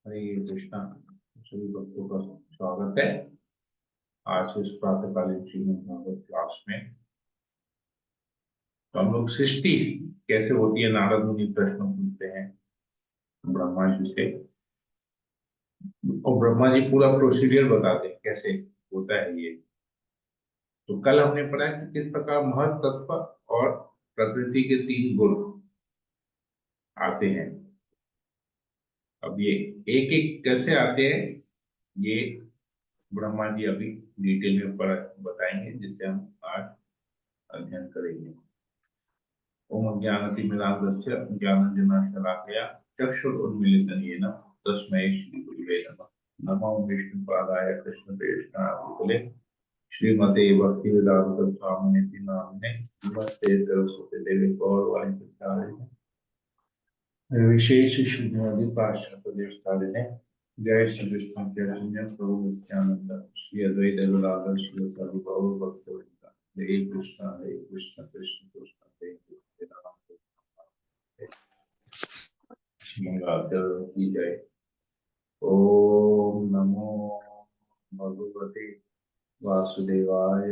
हरे कृष्णा। सभी भक्तों का स्वागत है आज इस प्रातःकालीन श्रीमद् भागवत क्लास में। तो हम लोग सृष्टि कैसे होती है, नारद मुनि प्रश्न पूछते हैं ब्रह्मा जी से, और ब्रह्मा जी पूरा प्रोसीडियर बताते हैं कैसे होता है ये। तो कल हमने पढ़ा कि किस प्रकार महत तत्व और प्रकृति के तीन गुण आते हैं। अब ये एक एक कैसे आते हैं, ये ब्रह्मा जी अभी डिटेल में बताएंगे, जिससे हम आज अध्ययन करेंगे। ओम ज्ञानतिमिरान्धस्य ज्ञानञ्जनशलाकया चक्षुरुन्मीलितं येन तस्मै श्रीगुरुवे नमः। नमो विष्णुपादाय कृष्णप्रेष्ठाय श्रीमते भक्तिवेदान्त स्वामिनिति नामिने नमस्ते सरस्वती देवी गौरवाणी प्रचारिणे विशेष शून्यवादी पाश्चात्य देशकालिने जय श्री कृष्ण चैतन्य प्रभु नित्यानंद श्री अद्वैत गदाधर श्री सर्वभौम भक्तवृंद हरे कृष्ण कृष्ण कृष्ण हरे हरे राम राम की जय। ओम नमो भगवते वासुदेवाय।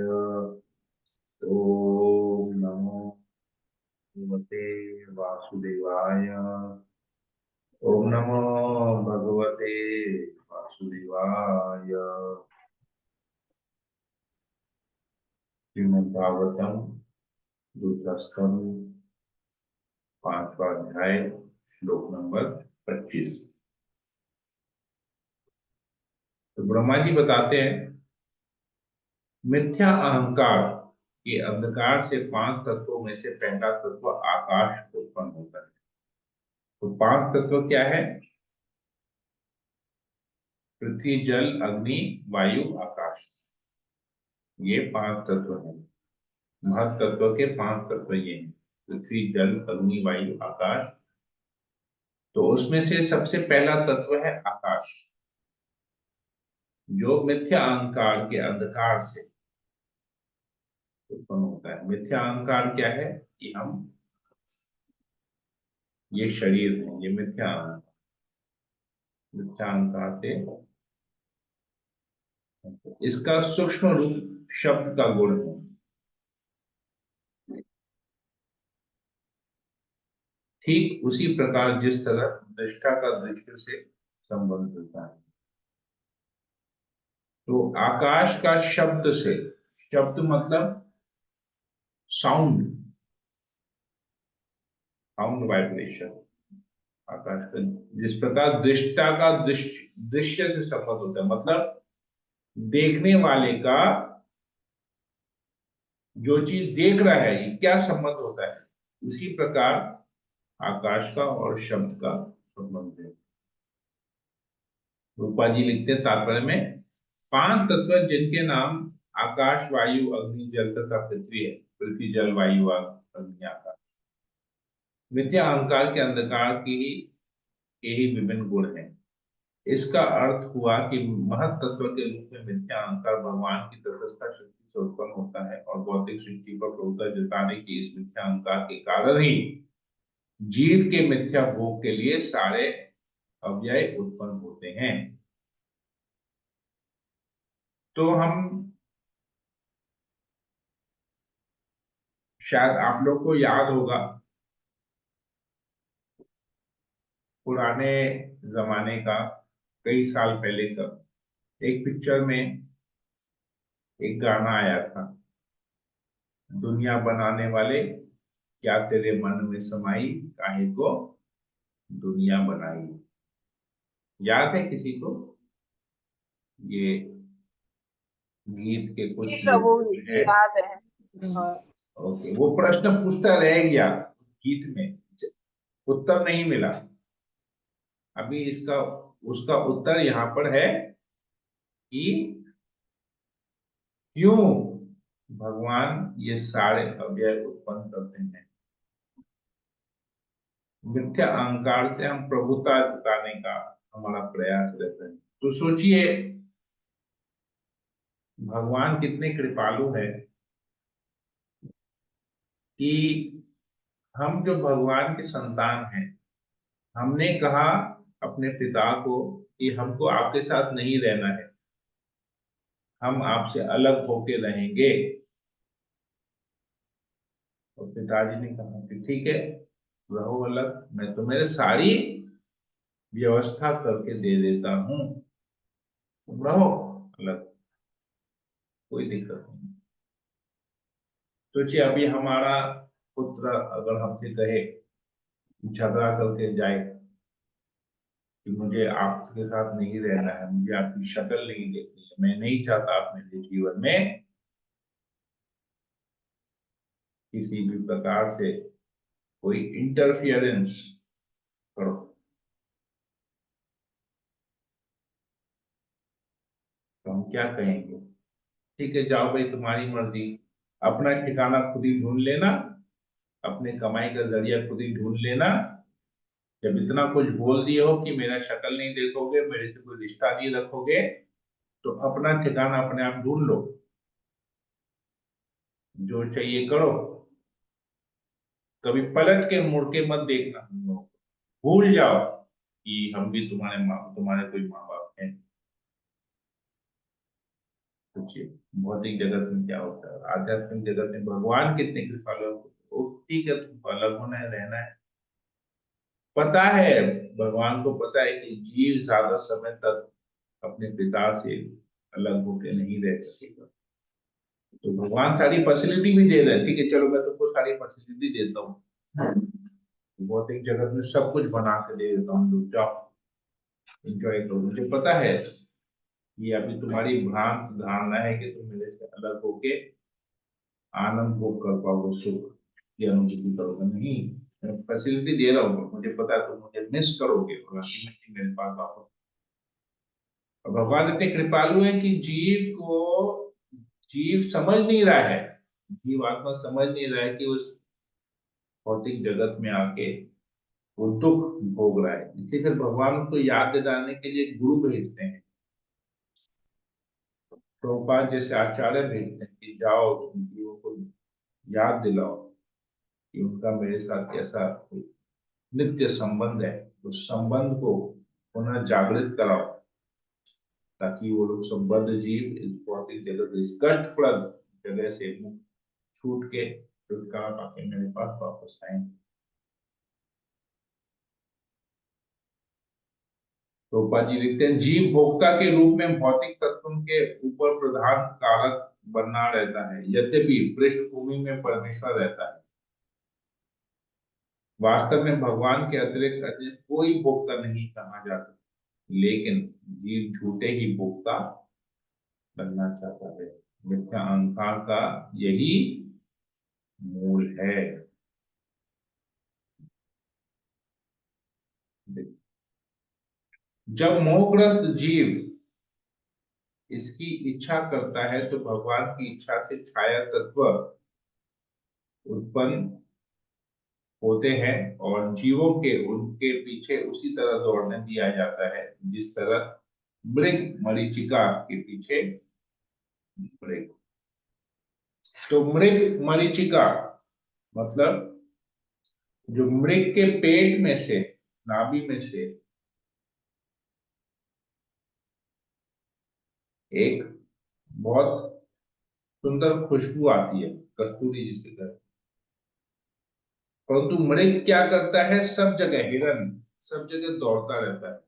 ओम नमो भगवते वासुदेवाय। ओम नमो भगवते वासुदेवाय। श्रीमद् भागवतम दूसरा स्कंद 5वां अध्याय श्लोक नंबर 25। तो ब्रह्मा जी बताते हैं मिथ्या अहंकार के अंधकार से 5 तत्वों में से पहला तत्व आकाश उत्पन्न होता है। तो 5 तत्व क्या है? पृथ्वी जल अग्नि वायु आकाश, ये 5 तत्व हैं। महत तत्व के 5 तत्व ये हैं, पृथ्वी जल अग्नि वायु आकाश। तो उसमें से सबसे पहला तत्व है आकाश, जो मिथ्या अहंकार के अंधकार से उत्पन्न होता है। मिथ्या अहंकार क्या है कि हम ये शरीर है, ये मिथ्या अहंकार से। इसका सूक्ष्म रूप शब्द का गुण है। ठीक उसी प्रकार जिस तरह दृष्टा का दृश्य से संबंध होता है, तो आकाश का शब्द से, शब्द मतलब साउंड, साउंड वाइब्रेशन, आकाश का जिस प्रकार दृष्टा का दृश्य से संबंध होता है, मतलब देखने वाले का जो चीज देख रहा है ये क्या संबंध होता है, उसी प्रकार आकाश का और शब्द का संबंध है। रूपा जी लिखते हैं तात्पर्य में, 5 तत्व जिनके नाम आकाश वायु अग्नि जल तथा पृथ्वी है, पृथ्वी जल वायु अग्नि आकाश, मिथ्या अहंकार के अंधकार की के ही विभिन्न गुण हैं। इसका अर्थ हुआ कि महत तत्व के रूप में मिथ्या अहंकार भगवान की तटस्थ शक्ति से उत्पन्न होता है, और भौतिक सृष्टि पर प्रभुता जताने की इस मिथ्या अहंकार के कारण ही जीव के मिथ्या भोग के लिए सारे अव्यय उत्पन्न होते हैं। तो हम, शायद आप लोग को याद होगा, पुराने जमाने का, कई साल पहले का एक पिक्चर में एक गाना आया था, दुनिया बनाने वाले क्या तेरे मन में समाई, काहे को दुनिया बनाई। याद है किसी को ये गीत के जी कुछ प्रभु, है? याद है। हाँ। ओके, वो प्रश्न पूछता रह गया गीत में, उत्तर नहीं मिला। अभी इसका उसका उत्तर यहाँ पर है कि क्यों भगवान ये सारे अव्यय उत्पन्न करते हैं। मिथ्या अहंकार से हम प्रभुता जताने का हमारा प्रयास रहता है। तो सोचिए भगवान कितने कृपालु है कि हम जो भगवान के संतान हैं, हमने कहा अपने पिता को कि हमको आपके साथ नहीं रहना है, हम आपसे अलग होके रहेंगे। और पिताजी ने कहा कि ठीक है, रहो अलग, मैं तुम्हें सारी व्यवस्था करके दे देता हूँ, तुम रहो अलग, कोई दिक्कत नहीं। सोचिए अभी हमारा पुत्र अगर हमसे कहे, झगड़ा करके जाए कि मुझे आपके साथ नहीं रहना है, मुझे आपकी शक्ल नहीं देखनी है, मैं नहीं चाहता आप मेरे जीवन में किसी भी प्रकार से कोई इंटरफियरेंस करो, तो हम क्या कहेंगे? ठीक है, जाओ भाई, तुम्हारी मर्जी, अपना ठिकाना खुद ही ढूंढ लेना, अपने कमाई का जरिया खुद ही ढूंढ लेना। जब इतना कुछ बोल दिए हो कि मेरा शक्ल नहीं देखोगे, मेरे से कोई रिश्ता नहीं रखोगे, तो अपना ठिकाना अपने आप ढूंढ लो, जो चाहिए करो, कभी पलट के मुड़ के मत देखना हम लोग, भूल जाओ कि हम भी तुम्हारे कोई माँ बाप हैं। सोचिए भौतिक जगत में क्या होता है, आध्यात्मिक जगत में भगवान कितने कृपालु हैं। वो ठीक है, तुमको अलग होना है, रहना है, पता है, भगवान को पता है कि जीव ज्यादा समय तक अपने पिता से अलग होकर नहीं रह सकेगा, तो भगवान सारी फैसिलिटी भी दे रहे हैं, ठीक है चलो मैं तुमको सारी फैसिलिटी देता हूँ, भौतिक जगत में सब कुछ बना के दे देता हूँ, लोग जाओ एंजॉय करो, मुझे पता है ये अभी तुम्हारी भ्रांत धारणा है कि तुम मेरे से अलग होके आनंद भोग कर पाओगे, सुख की अनुभूति करोगे, नहीं, मैं फैसिलिटी दे रहा हूँ, मुझे पता है तुम मुझे मिस करोगे और अल्टीमेटली मेरे पास वापस। और भगवान इतने कृपालु है कि जीव समझ नहीं रहा है, जीव आत्मा समझ नहीं रहा है कि उस भौतिक जगत में आके वो दुख भोग रहा है, इसलिए फिर भगवान उसको याद दिलाने के लिए गुरु भेजते हैं, प्रभुपाद जैसे आचार्य भेजते हैं कि जाओ तुम जीवों को याद दिलाओ कि उनका मेरे साथ कैसा नित्य संबंध है, उस संबंध को पुनः जागृत कराओ, ताकि वो लोग संबद्ध जीव इस भौतिक जगत, इस कष्टप्रद जगह से मुक्त छूट के छुटकारा पाके मेरे पास वापस आए। रूपा जी लिखते हैं, जीव भोक्ता के रूप में भौतिक तत्वों के ऊपर प्रधान कारक बना रहता है, यद्यपि पृष्ठभूमि में परमेश्वर रहता है। वास्तव में भगवान के अतिरिक्त अन्य कोई भोक्ता नहीं कहा जाता, लेकिन जीव झूठे ही भोक्ता बनना चाहता है, मिथ्या अहंकार का यही मूल है। जब मोहग्रस्त जीव इसकी इच्छा करता है तो भगवान की इच्छा से छाया तत्व उत्पन्न होते हैं और जीवों के उनके पीछे उसी तरह दौड़ने दिया जाता है जिस तरह मृग मरीचिका के पीछे मृग। तो मृग मरीचिका मतलब जो मृग के पेट में से, नाभि में से एक बहुत सुंदर खुशबू आती है, कस्तूरी जिसे कहते हैं, परंतु मृग क्या करता है, सब जगह हिरन सब जगह दौड़ता रहता है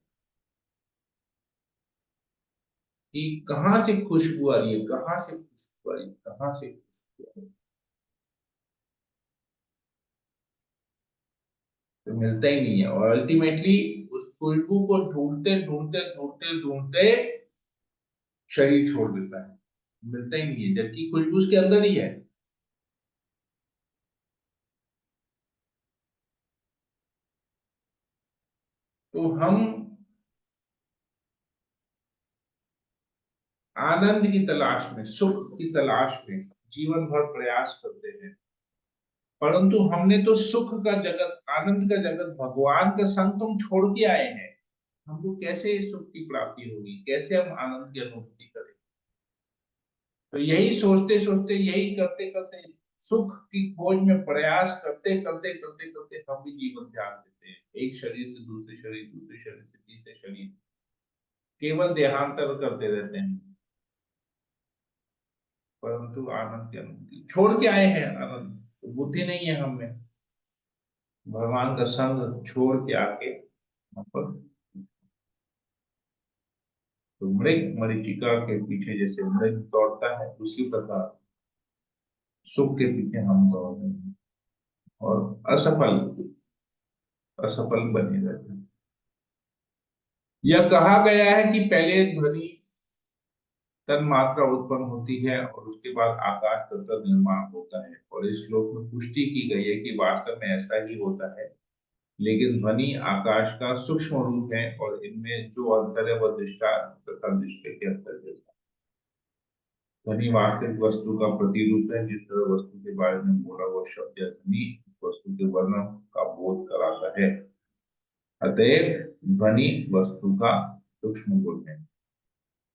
कि कहां से खुशबू आ रही है, कहां से खुशबू आ रही है, कहां से खुशबू आ रही है, तो मिलता ही नहीं है, और अल्टीमेटली उस खुशबू को ढूंढते ढूंढते ढूंढते ढूंढते शरीर छोड़ देता है, मिलता ही नहीं है, जबकि खुशबू उसके अंदर ही है। तो हम आनंद की तलाश में, सुख की तलाश में जीवन भर प्रयास करते हैं, परंतु हमने तो सुख का जगत, आनंद का जगत, भगवान का संग तुम छोड़ के आए हैं, हमको कैसे सुख की प्राप्ति होगी, कैसे हम आनंद की अनुभूति करें? तो यही सोचते सोचते, यही करते करते सुख की खोज में प्रयास करते करते करते करते हम भी जीवन त्याग देते हैं, एक शरीर से दूसरे शरीर, दूसरे शरीर से तीसरे शरीर, केवल देहांतर करते रहते हैं, परंतु आनंद की अनुभूति छोड़ के आए हैं। आनंद तो बुद्धि नहीं है हम में, भगवान का संग छोड़ के आके वहां पर, तो मृग मरीचिका के पीछे जैसे मृग दौड़ता है, उसी प्रकार सुख के पीछे हम दौड़ रहे हैं और असफल असफल बने रहते हैं। यह कहा गया है कि पहले ध्वनि तन मात्रा उत्पन्न होती है और उसके बाद आकाश तत्व निर्माण होता है, और इस श्लोक में पुष्टि की गई है कि वास्तव में ऐसा ही होता है, लेकिन ध्वनि आकाश का सूक्ष्म रूप है और इनमें जो अंतर है वह दृष्टा तथा दृष्टि के अंतर है। ध्वनि वास्तविक वस्तु का प्रतिरूप है, जिस तरह वस्तु के बारे में बोला हुआ शब्द या ध्वनि वस्तु के वर्णन का बोध कराता है। अतएव ध्वनि वस्तु का सूक्ष्म गुण है।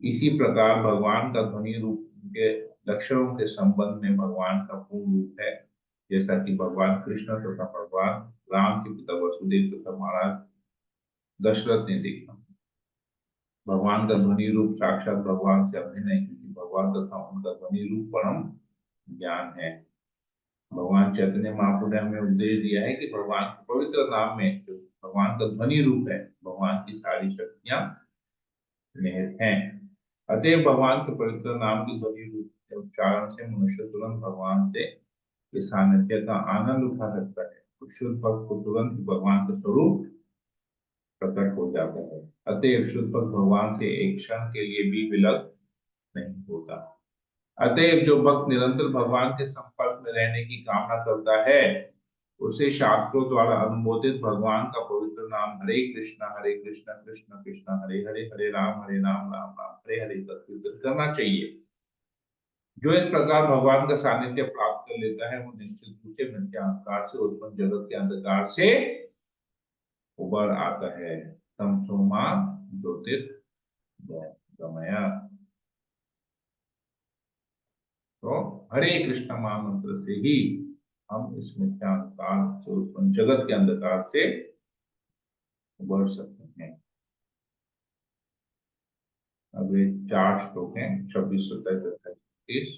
इसी प्रकार भगवान का ध्वनि रूप के लक्षणों के संबंध में भगवान का पूर्ण रूप है, जैसा कि भगवान कृष्ण तथा भगवान राम के पिता वसुदेव तथा महाराज दशरथ ने देखा। भगवान का ध्वनि रूप साक्षात भगवान से अभिन्न है, क्योंकि भगवान तथा उनका ध्वनि रूप परम ज्ञान है। भगवान चैतन्य महाप्रभु ने हमें उपदेश दिया है कि भगवान के पवित्र नाम में जो भगवान का ध्वनि रूप है, भगवान की सारी शक्तियां निहित हैं। अतएव भगवान के पवित्र नाम के ध्वनि रूप के उच्चारण से मनुष्य तुरंत भगवान से के सानिध्य का आनंद उठा सकता है। तो शुद्ध भक्त को तुरंत ही भगवान का स्वरूप प्रकट हो जाता है। अतएव शुद्ध भक्त भगवान से एक क्षण के लिए भी विलग नहीं होता। अतएव जो भक्त निरंतर भगवान के संपर्क में रहने की कामना करता है, उसे शास्त्रों द्वारा अनुमोदित भगवान का पवित्र नाम हरे कृष्ण कृष्ण कृष्ण हरे हरे, हरे राम राम राम हरे हरे का कीर्तन करना चाहिए। जो इस प्रकार भगवान का सानिध्य प्राप्त कर लेता है, वो निश्चित रूप से मिथ्याहंकार से उत्पन्न जगत के अंधकार से उबर आता है। तमसोमा ज्योतिर्गमय। तो हरे कृष्ण महामंत्र से ही हम इस मिथ्याहंकार से उत्पन्न जगत के अंधकार से उबर सकते हैं। अब ये 4 श्लोक हैं, 26, 27, 28।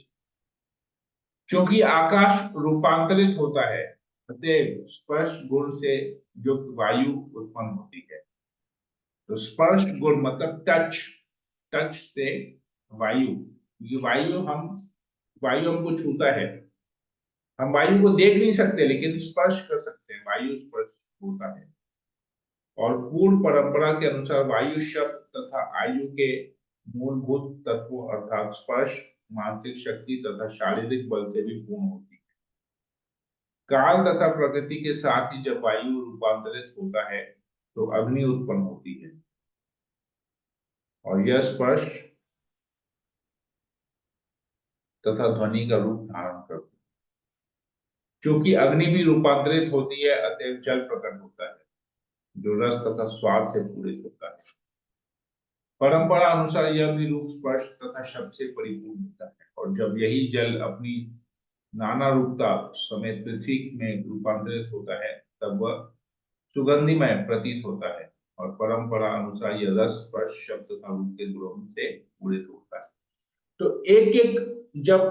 क्योंकि आकाश रूपांतरित होता है, अतएव स्पर्श गुण से युक्त वायु उत्पन्न होती है। तो स्पर्श गुण मतलब टच, टच से वायु, ये वायु हमको छूता है। हम वायु को देख नहीं सकते, लेकिन स्पर्श कर सकते हैं, वायु स्पर्श होता है। और पूर्ण परंपरा के अनुसार वायु शब्द तथा आयु के मूलभूत तत्वों अर्थात स्पर्श, मानसिक शक्ति तथा शारीरिक बल से भी पूर्ण होती है। काल तथा प्रकृति के साथ ही जब वायु रूपांतरित होता है तो अग्नि उत्पन्न होती है, और यह स्पर्श तथा ध्वनि का रूप धारण करती है। क्योंकि अग्नि भी रूपांतरित होती है, अतएव जल प्रकट होता है, जो रस तथा स्वाद से पूरित होता है। परंपरा अनुसार यह भी रूप स्पर्श तथा शब्द से परिपूर्ण होता है, और जब यही जल अपनी नाना रूपता समेत पृथ्वी में रूपांतरित होता है, तब वह सुगंधिमय प्रतीत होता है, और परंपरा अनुसार यह रस स्पर्श शब्द तथा रूप के गुणों से पूरित होता है। तो एक एक जब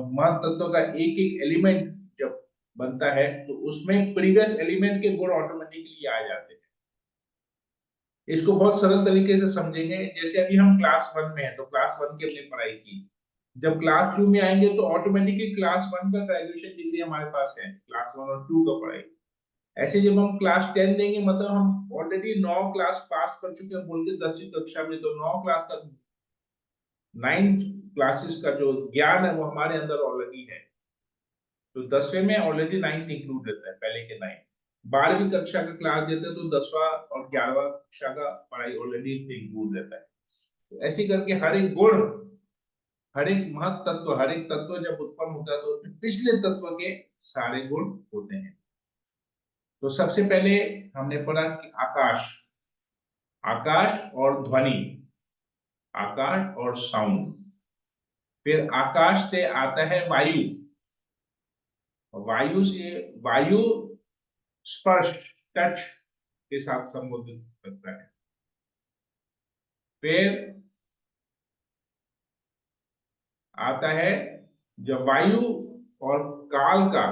महत तत्व का एक एक एलिमेंट जब बनता है, तो उसमें प्रीवियस एलिमेंट के गुण ऑटोमेटिकली आ जाते हैं। इसको बहुत सरल तरीके से समझेंगे, जैसे अभी हम क्लास 1 में हैं, तो क्लास 1 की हमने पढ़ाई की। जब क्लास 2 में आएंगे तो ऑटोमेटिकली क्लास 1 का ग्रेजुएशन डिग्री हमारे पास है, क्लास 1 और 2 का पढ़ाई। ऐसे जब हम क्लास 10 देंगे, मतलब हम ऑलरेडी 9 क्लास पास कर चुके हैं बोल के 10वीं कक्षा में, तो 9 क्लास तक 9 क्लासेस का जो ज्ञान है वो हमारे अंदर ऑलरेडी है। तो 10वें में ऑलरेडी 9th इंक्लूड रहता है, पहले के 9। 12वीं कक्षा का क्लास देते हैं तो 10वां और 11वां कक्षा का पढ़ाई ऑलरेडी इसमें इंक्लूड रहता है। तो ऐसे करके हर एक गुण, हर एक महत तत्व, हर एक तत्व जब उत्पन्न होता है तो उसमें पिछले तत्व के सारे गुण होते हैं। तो सबसे पहले हमने पढ़ा कि आकाश, आकाश और ध्वनि, आकाश और साउंड। फिर आकाश से आता है वायु, वायु से, वायु स्पर्श, टच के साथ संबोधित करता है। फिर आता है जब वायु और काल का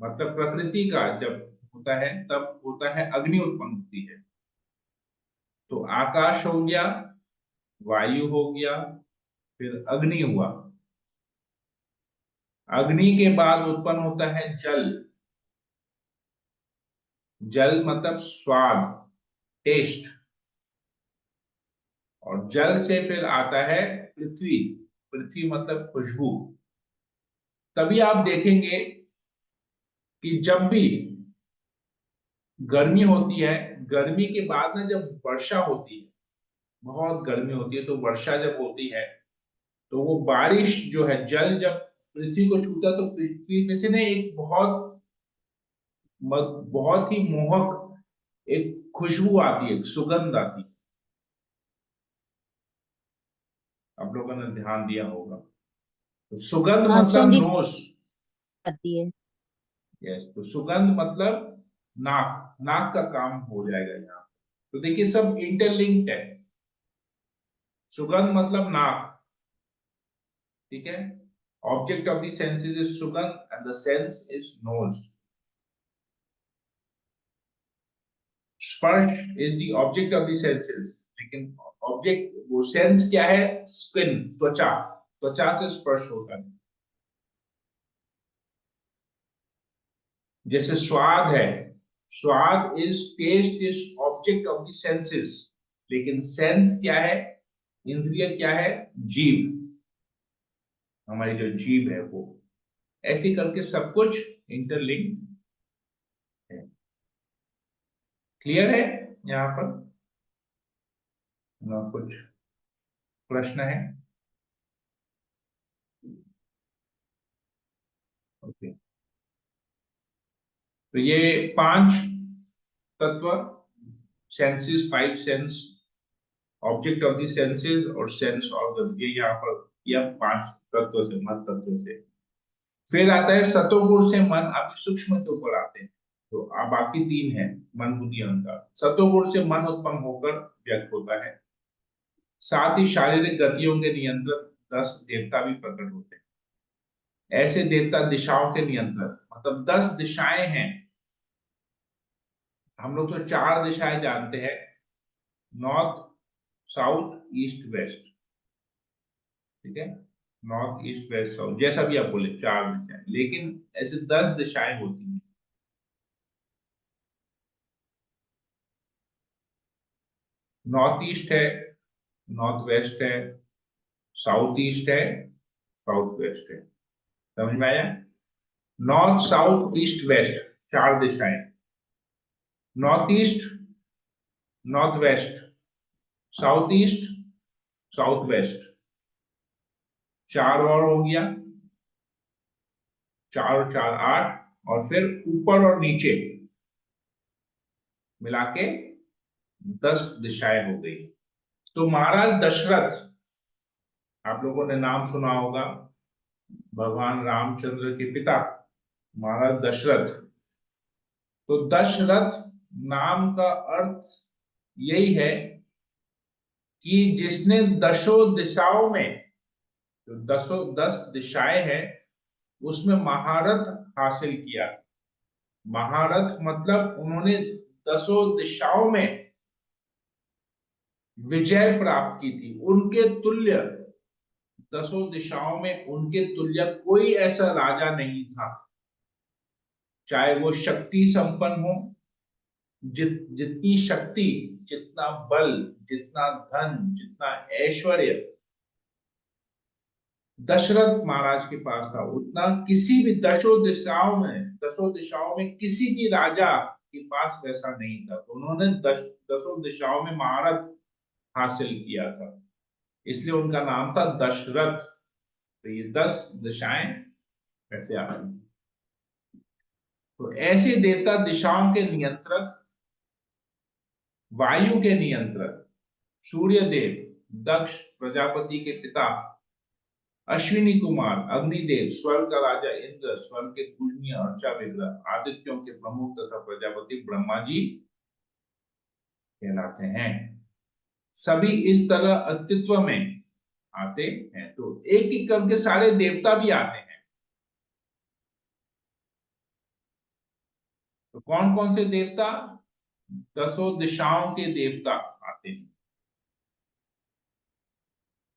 मतलब प्रकृति का जब होता है तब होता है अग्नि उत्पन्न होती है। तो आकाश हो गया, वायु हो गया, फिर अग्नि हुआ। अग्नि के बाद उत्पन्न होता है जल। जल मतलब स्वाद, टेस्ट। और जल से फिर आता है पृथ्वी। पृथ्वी मतलब खुशबू। तभी आप देखेंगे कि जब भी गर्मी होती है, गर्मी के बाद ना जब वर्षा होती है, बहुत गर्मी होती है तो वर्षा जब होती है तो वो बारिश जो है, जल जब पृथ्वी को छूता तो पृथ्वी में से ना एक बहुत ही मोहक एक खुशबू आती है, एक सुगंध आती है। आप लोगों ने ध्यान दिया होगा। तो सुगंध हाँ, मतलब सुगंधित नोस। आती है। यस, तो सुगंध मतलब नाक, नाक का काम हो जाएगा यहाँ। तो देखिए सब इंटरलिंक्ड है। सुगंध मतलब नाक, ठीक है। Object of the senses is सुगंध and the sense is nose. स्पर्श is the object of the senses, लेकिन ऑब्जेक्ट वो सेंस क्या है? स्किन, त्वचा। त्वचा से स्पर्श होता है। जैसे स्वाद है, स्वाद is taste is object of the senses, लेकिन सेंस क्या है? इंद्रिय क्या है? जीव। हमारी जो जीव है वो, ऐसे करके सब कुछ इंटरलिंक है। क्लियर है यहाँ पर ना? कुछ प्रश्न है? ओके। तो ये 5 तत्व, senses, 5 sense, object of the senses और सेंस ऑफ द, ये यहाँ पर यह 5 तत्व से, मन तत्व से। फिर आता है सतोगुण से मन, अभी सूक्ष्म के ऊपर आते हैं। तो अब बाकी 3 है, मन बुद्धि अहंकार। सतोगुण से मन उत्पन्न होकर व्यक्त होता है। साथ ही शारीरिक गतियों के नियंत्रक 10 देवता भी प्रकट होते हैं। ऐसे देवता दिशाओं के नियंत्रक, मतलब 10 दिशाएं हैं। हम लोग तो 4 दिशाएं जानते हैं, नॉर्थ, साउथ, ईस्ट, वेस्ट, ठीक है। नॉर्थ, ईस्ट, वेस्ट, साउथ, जैसा भी आप बोले, 4 दिशाएं, लेकिन ऐसे 10 दिशाएं होती हैं। नॉर्थ ईस्ट है, नॉर्थ वेस्ट है, साउथ ईस्ट है, साउथ वेस्ट है। समझ में आया? नॉर्थ, साउथ, ईस्ट, वेस्ट, 4 दिशाएं। North east, north west, south east, south west, 4 और हो गया। 4 और 4 8, और फिर ऊपर और नीचे मिला के 10 दिशाएं हो गई। तो महाराज दशरथ, आप लोगों ने नाम सुना होगा, भगवान रामचंद्र के पिता महाराज दशरथ। तो दशरथ नाम का अर्थ यही है कि जिसने दशों दिशाओं में, जो 10 दिशाएं हैं उसमें महारथ हासिल किया। महारथ मतलब उन्होंने 10 दिशाओं में विजय प्राप्त की थी। उनके तुल्य, 10 दिशाओं में उनके तुल्य कोई ऐसा राजा नहीं था, चाहे वो शक्ति संपन्न हो, जितनी शक्ति, जितना बल, जितना धन, जितना ऐश्वर्य दशरथ महाराज के पास था, उतना किसी भी 10 दिशाओं में किसी भी राजा के पास वैसा नहीं था। तो उन्होंने 10 दिशाओं में महारथ हासिल किया था, इसलिए उनका नाम था दशरथ। तो ये 10 दिशाएं कैसे आ रही? तो ऐसे देवता दिशाओं के नियंत्रक, वायु के नियंत्रक सूर्य देव, दक्ष प्रजापति के पिता, अश्विनी कुमार अग्निदेव, स्वर्ग का राजा इंद्र, स्वर्ग के पूजनीय अर्चा विग्रह, आदित्यों के प्रमुख तथा प्रजापति ब्रह्मा जी कहलाते हैं। सभी इस तरह अस्तित्व में आते हैं। तो एक एक करके सारे देवता भी आते हैं। तो कौन कौन से देवता? दसों दिशाओं के देवता आते हैं।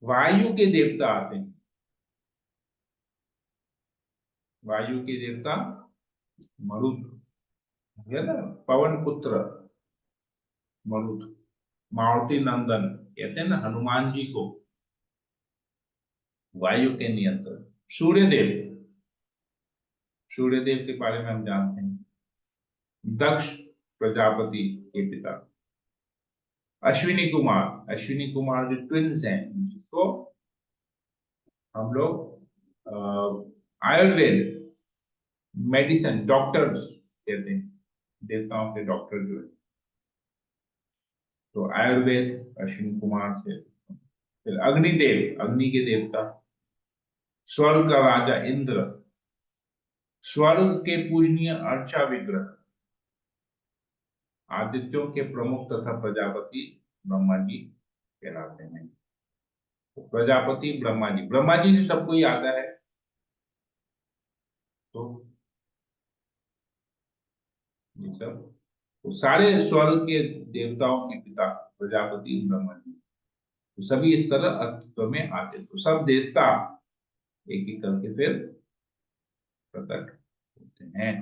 वायु के देवता आते हैं। वायु के देवता मरुत, है ना, पवन पुत्र मरुत, मारुति नंदन कहते हैं ना हनुमान जी को, वायु के नियंत्रण। सूर्यदेव, सूर्यदेव के बारे में हम जानते हैं, दक्ष प्रजापति के पिता। अश्विनी कुमार, अश्विनी कुमार जो ट्विंस हैं जिसको हम लोग आयुर्वेद मेडिसिन डॉक्टर्स कहते हैं, देवताओं के डॉक्टर जो है। तो आयुर्वेद अश्विनी कुमार से। फिर अग्निदेव, अग्नि के देवता। स्वर्ग का राजा इंद्र, स्वर्ग के पूजनीय अर्चा विग्रह, आदित्यों के प्रमुख तथा प्रजापति ब्रह्मा जी कहलाते हैं। तो प्रजापति ब्रह्मा जी, ब्रह्मा जी से सबको ही आता है। तो ये सब तो सारे स्वर्ग के देवताओं के पिता प्रजापति ब्रह्मा जी, तो सभी इस तरह अस्तित्व में आते। तो सब देवता एक एक करके फिर प्रकट होते हैं।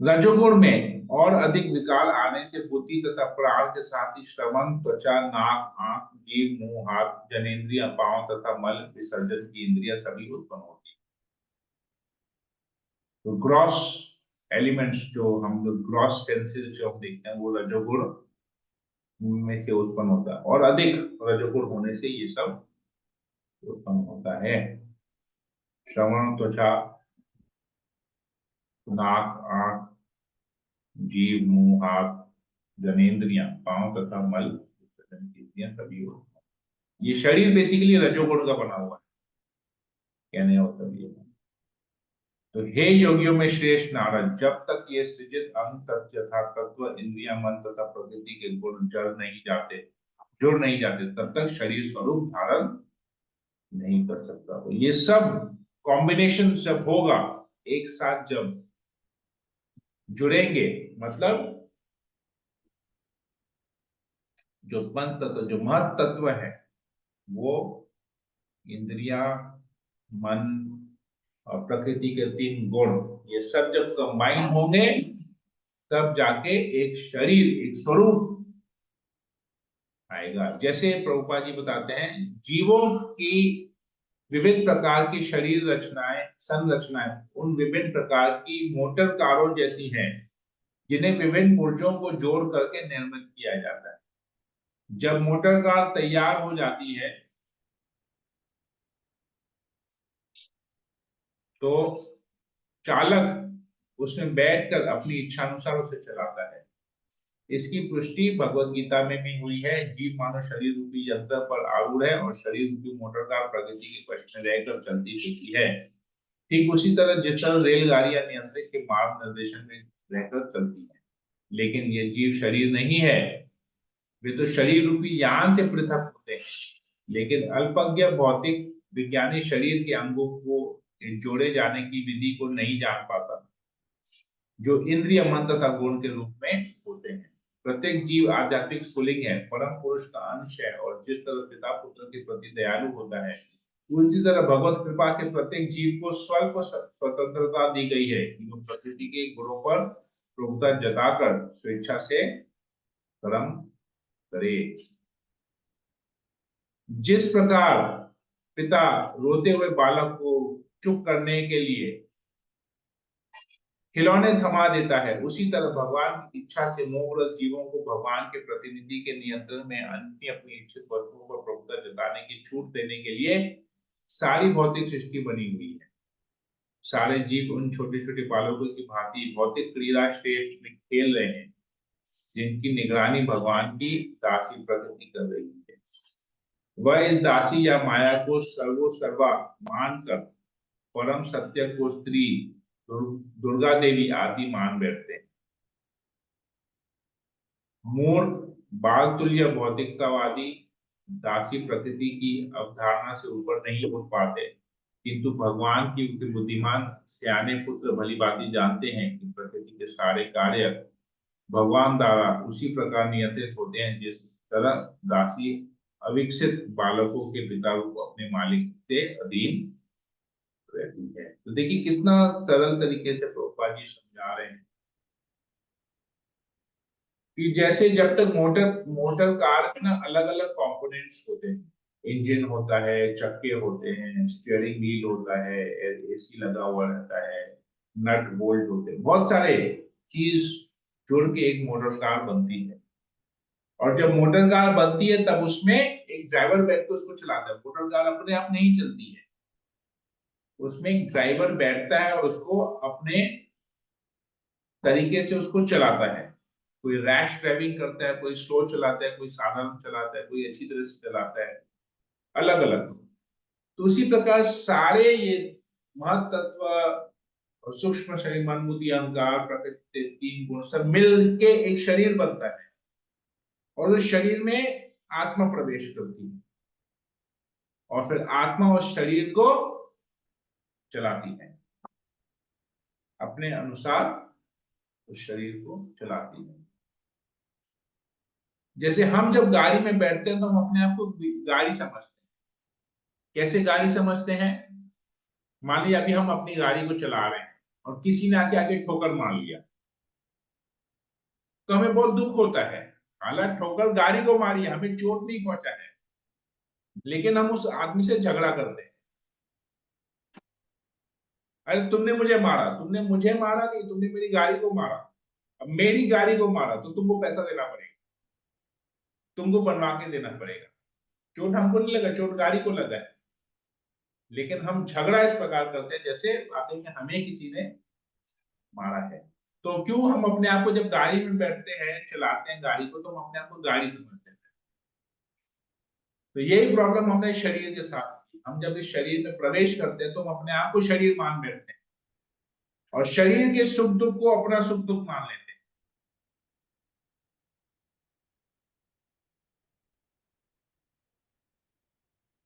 रजोगुण में और अधिक विकार आने से बुद्धि तथा प्राण के साथ ही श्रवण, त्वचा, नाक, आंख, जीभ, मुंह, हाथ, जनेन्द्रिय, पांव तथा मल विसर्जन की इंद्रिया सभी उत्पन्न होती है। तो ग्रॉस एलिमेंट्स जो हम लोग ग्रॉस सेंसेस जो हम देखते हैं वो रजोगुण में से उत्पन्न होता है, और अधिक रजोगुण होने से ये सब उत्पन्न होता है। श्रवण, त्वचा, नाक, आंख, जीभ, मुंह, हाथ, जनेन्द्रियां, पांव तथा मल विसर्जन की इंद्रियां सभी होती हैं। ये शरीर बेसिकली रजोगुण का बना हुआ है, कहने का मतलब ये है। तो हे योगियों में श्रेष्ठ नारद, जब तक ये सृजित अंग तक यथा तत्व इंद्रिया मन तथा प्रकृति के गुण जुड़ नहीं जाते तब तक शरीर स्वरूप धारण नहीं कर सकता। तो ये सब कॉम्बिनेशन जब होगा, एक साथ जब जुड़ेंगे, मतलब जो पंच तत्व जो महत तत्व है वो इंद्रिया, मन और प्रकृति के तीन गुण, ये सब जब कंबाइन होंगे तब जाके एक शरीर, एक स्वरूप आएगा। जैसे प्रभुपाद जी बताते हैं, जीवों की विभिन्न प्रकार की शरीर रचनाएं, संरचनाएं उन विभिन्न प्रकार की मोटर कारों जैसी हैं, जिन्हें विभिन्न पुर्जों को जोड़ करके निर्मित किया जाता है। जब मोटर कार तैयार हो जाती है तो चालक उसमें बैठकर अपनी इच्छा अनुसार उसे चलाता है। इसकी पुष्टि भगवत गीता में भी हुई है। जीव मानव शरीर रूपी यंत्र पर आरूढ़ है और शरीर रूपी मोटर कार प्रकृति के वश में रहकर चलती फिरती है। ठीक उसी तरह जिस तरह रेलगाड़ियां नियंत्रक के मार्ग निर्देशन में रहकर चलती है, लेकिन ये जीव शरीर नहीं है। वे तो शरीर रूपी यान से पृथक होते हैं, लेकिन अल्पज्ञ भौतिक विज्ञानी शरीर के अंगों को जोड़े जाने की विधि को नहीं जान पाता, जो इंद्रिय मन तथा गुण के रूप में होते हैं। प्रत्येक जीव आध्यात्मिक स्फुलिंग है, परम पुरुष का अंश है, और जिस तरह पिता पुत्र के प्रति दयालु होता है, उसी तरह भगवत कृपा से प्रत्येक जीव को स्वल्प स्वतंत्रता दी गई है कि वो प्रकृति के गुणों पर प्रभुता जताकर स्वेच्छा से कर्म करे। जिस प्रकार पिता रोते हुए बालक को चुप करने के लिए खिलौने थमा देता है, उसी तरह भगवान की इच्छा से मोहग्रस्त जीवों को भगवान के प्रतिनिधि के नियंत्रण में अन्य अपनी इच्छित वस्तुओं पर प्रभुता जताने की छूट देने के लिए सारी भौतिक सृष्टि बनी हुई है। सारे जीव उन छोटे छोटे बालकों की भांति भौतिक क्रीड़ा स्टेज में खेल रहे हैं। जिनकी निगरानी भगवान की दासी प्रकृति कर रही है। वह इस दासी या माया को सर्वा मानकर परम सत्य को स्त्री दुर्गा देवी आदि मान बैठते हैं। मूर्ख बाल तुल्य भौतिकतावादी दासी प्रकृति की अवधारणा से ऊपर नहीं उठ पाते, किंतु भगवान की बुद्धिमान सियाने पुत्र भलीभांति जानते हैं कि प्रकृति के सारे कार्य भगवान द्वारा उसी प्रकार नियंत्रित होते हैं जिस तरह दासी अविकसित बालकों के पिता को अपने मालिक से अधीन रहती है। तो देखिए कितना सरल तरीके से प्रभुपाद जी समझा रहे हैं कि जैसे जब तक मोटर मोटर कार में अलग अलग कंपोनेंट्स होते हैं, इंजन होता है, चक्के होते हैं, स्टीयरिंग व्हील होता है, एसी लगा हुआ रहता है, नट बोल्ट होते हैं, बहुत सारे चीज जुड़ के एक मोटर कार बनती है। और जब मोटर कार बनती है तब उसमें एक ड्राइवर बैठ के उसको चलाता है। मोटर कार अपने आप नहीं चलती है, उसमें एक ड्राइवर बैठता है और उसको अपने तरीके से उसको चलाता है। कोई रैश ड्राइविंग करता है, कोई स्लो चलाता है, कोई साधारण चलाता है, कोई अच्छी तरह से चलाता है, अलग अलग। तो उसी प्रकार सारे ये महत तत्व और सूक्ष्म शरीर, मन, बुद्धि, अहंकार, प्रकृति, तीन गुण सब मिल के एक शरीर बनता है और उस शरीर में आत्मा प्रवेश करती है और फिर आत्मा उस शरीर को चलाती है, अपने अनुसार उस शरीर को चलाती है। जैसे हम जब गाड़ी में बैठते हैं तो हम अपने आप को गाड़ी समझते हैं। कैसे गाड़ी समझते हैं? मान लीजिए अभी हम अपनी गाड़ी को चला रहे हैं और किसी ने आके ठोकर मार लिया तो हमें बहुत दुख होता है। हालांकि ठोकर गाड़ी को मारी है, हमें चोट नहीं पहुंचा है, लेकिन हम उस आदमी से झगड़ा करते हैं। अरे तुमने मुझे मारा, तुमने मुझे मारा नहीं, तुमने मेरी गाड़ी को मारा। अब मेरी गाड़ी को मारा तो तुमको पैसा देना पड़ेगा, तुमको बनवा के देना पड़ेगा। चोट हमको नहीं लगा, चोट गाड़ी को लगा है। लेकिन हम झगड़ा इस प्रकार करते हैं जैसे वाकई में हमें किसी ने मारा है। तो क्यों हम अपने आप को जब गाड़ी में बैठते हैं, चलाते हैं गाड़ी को, तो हम अपने आप को गाड़ी समझते हैं। तो यही प्रॉब्लम हमें शरीर के साथ है। हम जब इस शरीर में प्रवेश करते हैं तो हम अपने आप को शरीर मान बैठते हैं और शरीर के सुख दुख को अपना सुख दुख मान लेते हैं।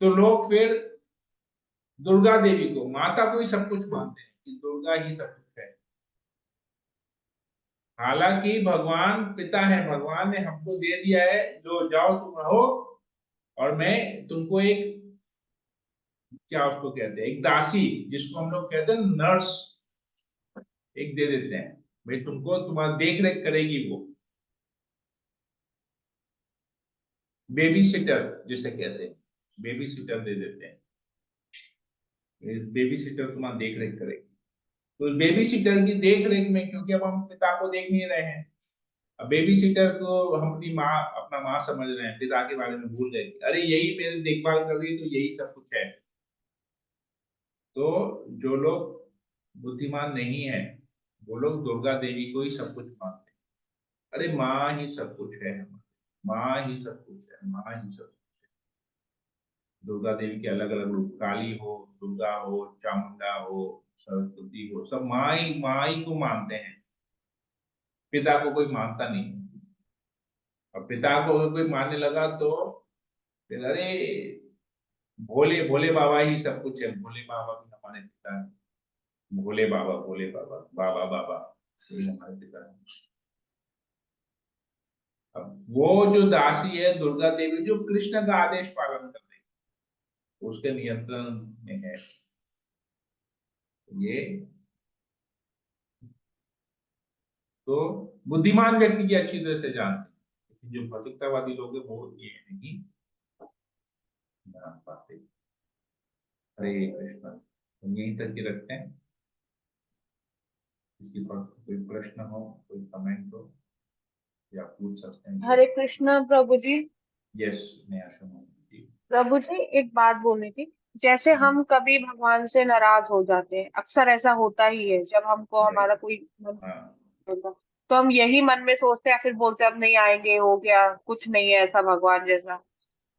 तो लोग फिर दुर्गा देवी को, माता को ही सब कुछ मानते हैं कि दुर्गा ही सब कुछ है। हालांकि भगवान पिता है, भगवान ने हमको दे दिया है, जो जाओ तुम रहो और मैं तुमको एक, क्या उसको कहते हैं, एक दासी, जिसको हम लोग कहते हैं नर्स, एक दे देते हैं। भाई तुमको तुम्हारा देख रेख करेगी वो, बेबी सिटर जिसे कहते हैं, बेबी सिटर दे देते हैं। बेबी सिटर तुम्हारा देख रेख करेगी। तो बेबी सिटर की देख रेख में, क्योंकि अब हम पिता को देख नहीं रहे हैं, अब बेबी सिटर को हम अपनी माँ, अपना माँ समझ रहे हैं, पिता के बारे में भूल गए, अरे यही मेरी देखभाल कर रही है तो यही सब कुछ है। तो जो लोग बुद्धिमान नहीं है वो लोग दुर्गा देवी को ही सब कुछ मानते हैं। अरे माँ ही सब कुछ है हमारी, माँ ही सब कुछ है, माँ ही सब कुछ है। दुर्गा देवी के अलग अलग रूप, काली हो, दुर्गा हो, चामुंडा हो, सरस्वती हो, सब माँ ही को मानते हैं, पिता को कोई मानता नहीं। और पिता को अगर कोई मानने लगा तो फिर अरे भोले भोले बाबा ही सब कुछ है, भोले बाबा भी हमारे पिता है, भोले बाबा, भोले बाबा, बाबा बाबा यही हमारे पिता है। अब वो जो दासी है दुर्गा देवी, जो कृष्ण का आदेश पालन कर रही है, उसके नियंत्रण में है ये। तो बुद्धिमान व्यक्ति की अच्छी तरह से जानते हैं, लेकिन जो भौतिकतावादी लोग हैं वो ये नहीं जान पाते। हरे कृष्ण। हम यहीं तक ही रखते हैं। किसी पर कोई प्रश्न हो, कोई कमेंट हो या पूछ सकते हैं हरे कृष्णा प्रभु जी। यस नया सुनो जी। प्रभु जी, एक बात बोलनी थी। जैसे हम कभी भगवान से नाराज हो जाते हैं, अक्सर ऐसा होता ही है जब हमको हमारा राइट। कोई मन हाँ। होता, तो हम यही मन में सोचते हैं, फिर बोलते हैं अब नहीं आएंगे, हो गया, कुछ नहीं है ऐसा भगवान जैसा।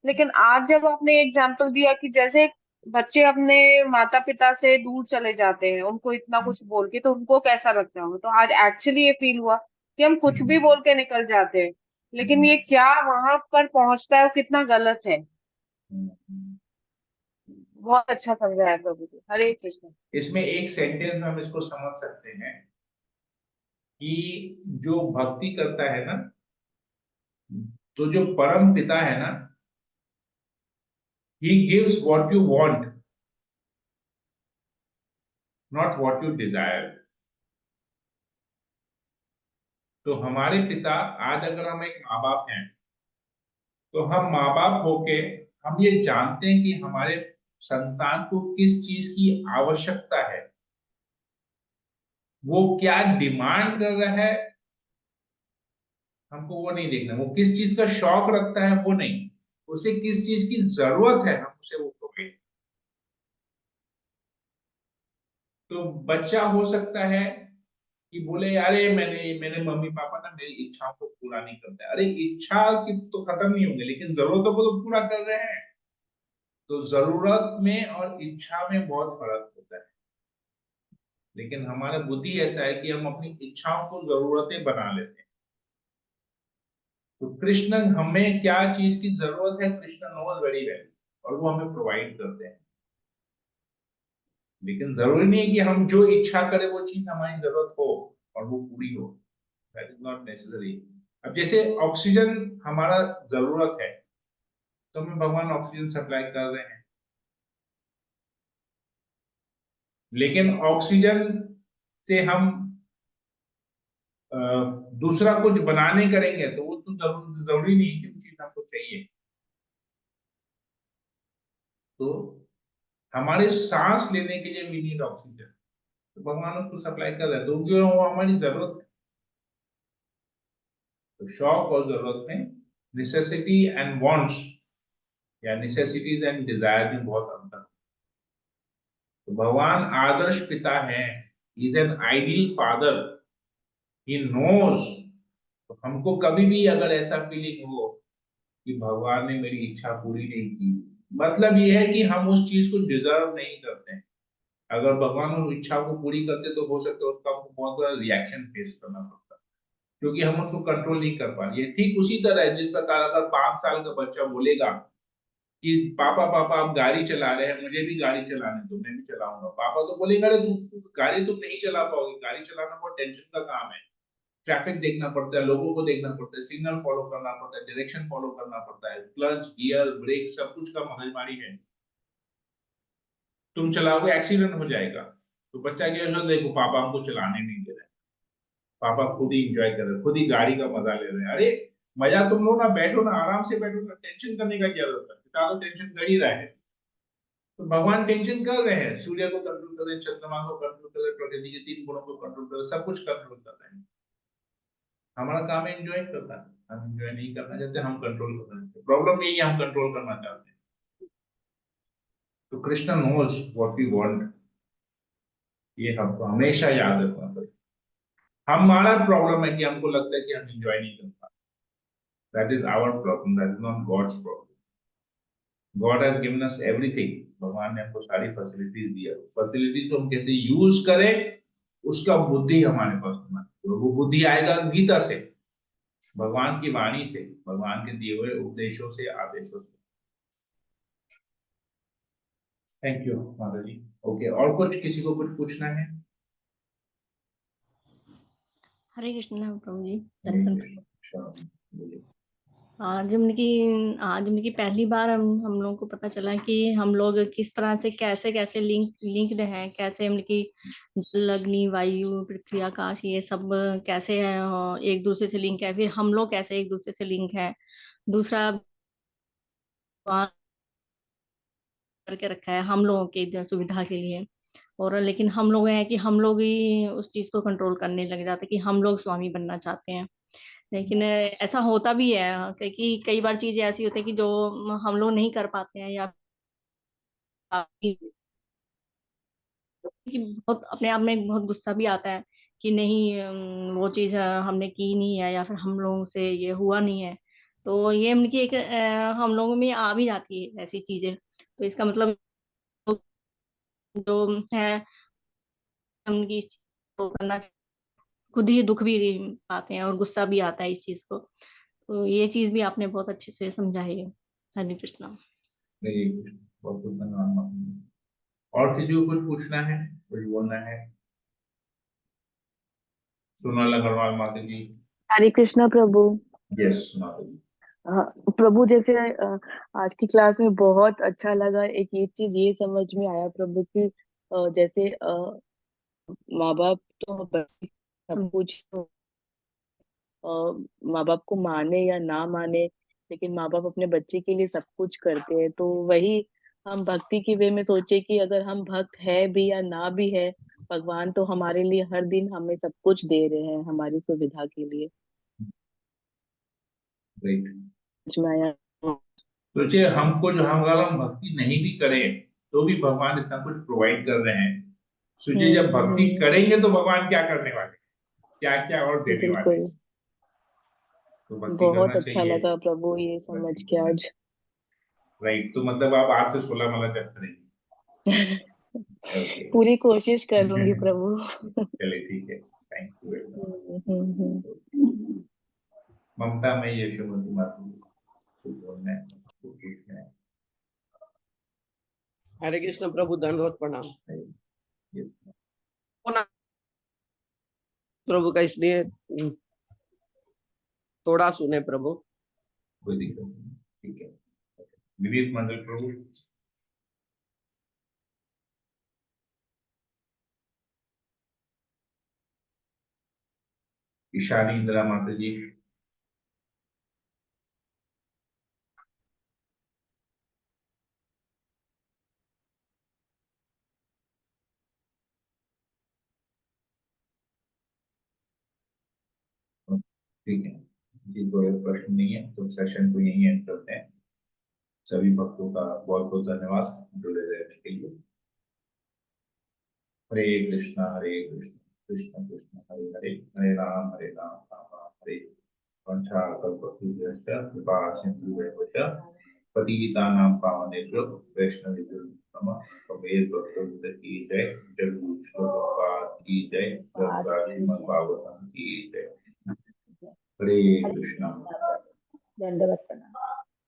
लेकिन आज जब आपने एग्जाम्पल दिया कि जैसे बच्चे अपने माता पिता से दूर चले जाते हैं उनको इतना कुछ बोल के, तो उनको कैसा लगता होगा, तो आज एक्चुअली ये फील हुआ कि हम कुछ भी बोल के निकल जाते हैं, लेकिन ये क्या वहां पर पहुंचता है वो कितना गलत है। बहुत अच्छा समझाया प्रभु जी, हरे कृष्ण। इसमें एक सेंटेंस में हम इसको समझ सकते हैं कि जो भक्ति करता है ना, तो जो परम पिता है ना, he gives what you want, not what you desire. तो हमारे पिता, आज अगर हम एक माँ बाप हैं, तो हम माँ बाप होके हम ये जानते हैं कि हमारे संतान को किस चीज की आवश्यकता है, वो क्या डिमांड कर रहा है, हमको वो नहीं देखना। वो किस चीज का शौक रखता है वो नहीं, उसे किस चीज की जरूरत है हम उसे वो प्रोवाइड। तो बच्चा हो सकता है कि बोले अरे मैंने मेरे मम्मी पापा ना मेरी इच्छाओं को पूरा नहीं करते। अरे इच्छा की तो खत्म नहीं होंगे, लेकिन जरूरतों को तो पूरा कर रहे हैं। तो जरूरत में और इच्छा में बहुत फर्क होता है। लेकिन हमारा बुद्धि ऐसा है कि हम अपनी इच्छाओं को जरूरतें बना लेते हैं। तो कृष्ण हमें क्या चीज की जरूरत है, कृष्ण नोज वेरी वेल, और वो हमें प्रोवाइड करते हैं। लेकिन जरूरी नहीं है कि हम जो इच्छा करें वो चीज हमारी जरूरत हो और वो पूरी हो। That is not necessary. अब जैसे ऑक्सीजन हमारा जरूरत है, तो हमें भगवान ऑक्सीजन सप्लाई कर रहे हैं। लेकिन ऑक्सीजन से हम अ, दूसरा कुछ बनाने करेंगे तो वो तो जरूरी नहीं कि वो चीज हमको चाहिए। तो हमारे सांस लेने के लिए वी नीड ऑक्सीजन, तो भगवान उसको सप्लाई कर रहे हैं, तो क्यों वो हमारी जरूरत है। तो शौक और जरूरत में, नेसेसिटी एंड वांट्स या नेसेसिटीज एंड डिजायर में बहुत अंतर है। तो भगवान आदर्श पिता है, is an ideal father, he knows. तो हमको कभी भी अगर ऐसा फीलिंग हो कि भगवान ने मेरी इच्छा पूरी नहीं की, मतलब ये है कि हम उस चीज को डिजर्व नहीं करते हैं। अगर भगवान उस इच्छा को पूरी करते तो हो सकता है उसका हमको बहुत बड़ा रिएक्शन फेस करना पड़ता, क्योंकि हम उसको कंट्रोल नहीं कर पा रहे। ठीक उसी तरह है जिस प्रकार अगर 5 साल का बच्चा बोलेगा कि पापा पापा आप गाड़ी चला रहे हैं, मुझे भी गाड़ी चलाने दो, मैं भी चलाऊंगा, पापा तो बोलेगा अरे गाड़ी तुम नहीं चला पाओगे, गाड़ी चलाना बहुत टेंशन का काम है, ट्रैफिक देखना पड़ता है, लोगों को देखना पड़ता है, सिग्नल फॉलो करना पड़ता है, डायरेक्शन फॉलो करना पड़ता है, क्लच गियर ब्रेक सब कुछ का मगजमारी है, तुम चलाओगे एक्सीडेंट हो जाएगा। तो बच्चा क्या है, देखो पापा हमको चलाने नहीं दे रहे, पापा खुद ही इंजॉय कर रहे हैं, खुद ही गाड़ी का मजा ले रहे हैं। अरे मजा तुम लो ना, बैठो ना, आराम से बैठो ना, टेंशन करने का क्या जरूरत है, पिता तो टेंशन कर ही रहा है। तो भगवान टेंशन कर रहे हैं, सूर्य को कंट्रोल कर रहे हैं, चंद्रमा को कंट्रोल कर रहे हैं, प्रकृति के 3 गुणों को कंट्रोल कर रहे हैं, सब कुछ कंट्रोल कर रहे हैं। हमारा काम है एंजॉय करना। हम एंजॉय नहीं करना चाहते, हम कंट्रोल करना चाहते हैं। प्रॉब्लम यही है, हम कंट्रोल करना चाहते हैं। तो Krishna knows what we want, ये हमको हमेशा याद रखना पड़ेगा। हमारा प्रॉब्लम है कि हमको लगता है कि हम एंजॉय नहीं कर पाते। That is our problem, that is not god's problem. God has given us everything. भगवान ने हमको सारी फैसिलिटीज दिया, फैसिलिटीज को हम कैसे यूज करें उसका बुद्धि हमारे पास होना चाहिए। और वो बुद्धि आएगा गीता से, भगवान की वाणी से, भगवान के दिए हुए उपदेशों से, आदेशों से। थैंक यू माता जी। ओके, और कुछ किसी को कुछ पूछना है? हरे कृष्ण प्रभु जी। हरे धन्यवाद। कृष्ण। श्याम, बोलिए। आज उनकी पहली बार हम लोगों को पता चला कि हम लोग किस तरह से कैसे कैसे लिंक्ड हैं, कैसे उनकी जल अग्नि वायु पृथ्वी आकाश ये सब कैसे एक दूसरे से लिंक है, फिर हम लोग कैसे एक दूसरे से लिंक है। दूसरा भगवान करके रखा है हम लोगों के सुविधा के लिए, और लेकिन हम लोग हैं कि हम लोग ही उस चीज को कंट्रोल करने लग जाते हैं कि हम लोग स्वामी बनना चाहते हैं। लेकिन ऐसा होता भी है क्योंकि कई बार चीजें ऐसी होती है कि जो हम लोग नहीं कर पाते हैं, या कि बहुत अपने आप में बहुत गुस्सा भी आता है कि नहीं वो चीज़ हमने की नहीं है या फिर हम लोगों से ये हुआ नहीं है। तो ये मतलब कि एक हम लोगों में आ भी जाती है ऐसी चीज़ें। तो इसका मतलब जो है हम इस चीज़ को करना खुद ही दुःख भी पाते हैं और गुस्सा भी आता है इस चीज़ को। तो ये चीज़ भी आपने बहुत अच्छे से समझाई है। हरे कृष्णा। नहीं, बहुत बहुत धन्यवाद माता जी। और किसी को कुछ पूछना है, कुछ बोलना है? सोनाला अग्रवाल माता जी। हरे कृष्णा प्रभु। यस माता जी। हाँ, प्रभु जैसे आज की क्लास में बहुत अच्छा लगा। एक ये चीज ये समझ में आया प्रभु की जैसे माँ बाप तो बच्चे सब कुछ माँ बाप को माने या ना माने, लेकिन माँ बाप अपने बच्चे के लिए सब कुछ करते हैं। तो वही हम भक्ति की वे में सोचे कि अगर हम भक्त है भी या ना भी है, भगवान तो हमारे लिए हर दिन हमें सब कुछ दे रहे हैं हमारी सुविधा के लिए। राइट। समझ में आया। सोचिए, हमको जो हम अगर हम भक्ति नहीं भी करें तो भी भगवान इतना कुछ प्रोवाइड कर रहे हैं। सोचिए, जब भक्ति करेंगे तो भगवान क्या करने वाले, क्या क्या और देने वाले। बिल्कुल। तो भक्ति बहुत करना अच्छा चाहिए। लगा प्रभु ये समझ के आज। राइट, तो मतलब आप आज से 16 माला जप करेंगे? ओके। पूरी कोशिश करूंगी प्रभु। चलिए ठीक है, थैंक यू वेरी मच। हम्म। ममता में यशोमती माता जी, कुछ बोलना है, कुछ पूछना है? हरे कृष्ण प्रभु, दंडवत प्रणाम। Yes. प्रभु का इसलिए थोड़ा सुने प्रभु। कोई दिक्कत नहीं, ठीक है। विनीत मंडल प्रभु। ईशानी इंदिरा माता जी। ठीक है जी, कोई प्रश्न नहीं है तो सेशन को यहीं एंड करते हैं। सभी भक्तों का बहुत बहुत धन्यवाद जुड़े रहने के लिए। हरे कृष्णा कृष्ण कृष्ण हरे हरे, हरे राम राम राम हरे। वंशाकल्पतरुभ्यश्च कृपा सिन्धुभ्यश्च पतितानां पावनेभ्यो वैष्णवेभ्यो नमः। कबीर भक्तवृंद की जय, जगदीश प्रभुपाद की जय, श्रीमद् भागवतम की जय। हरे कृष्णा। दंडवत।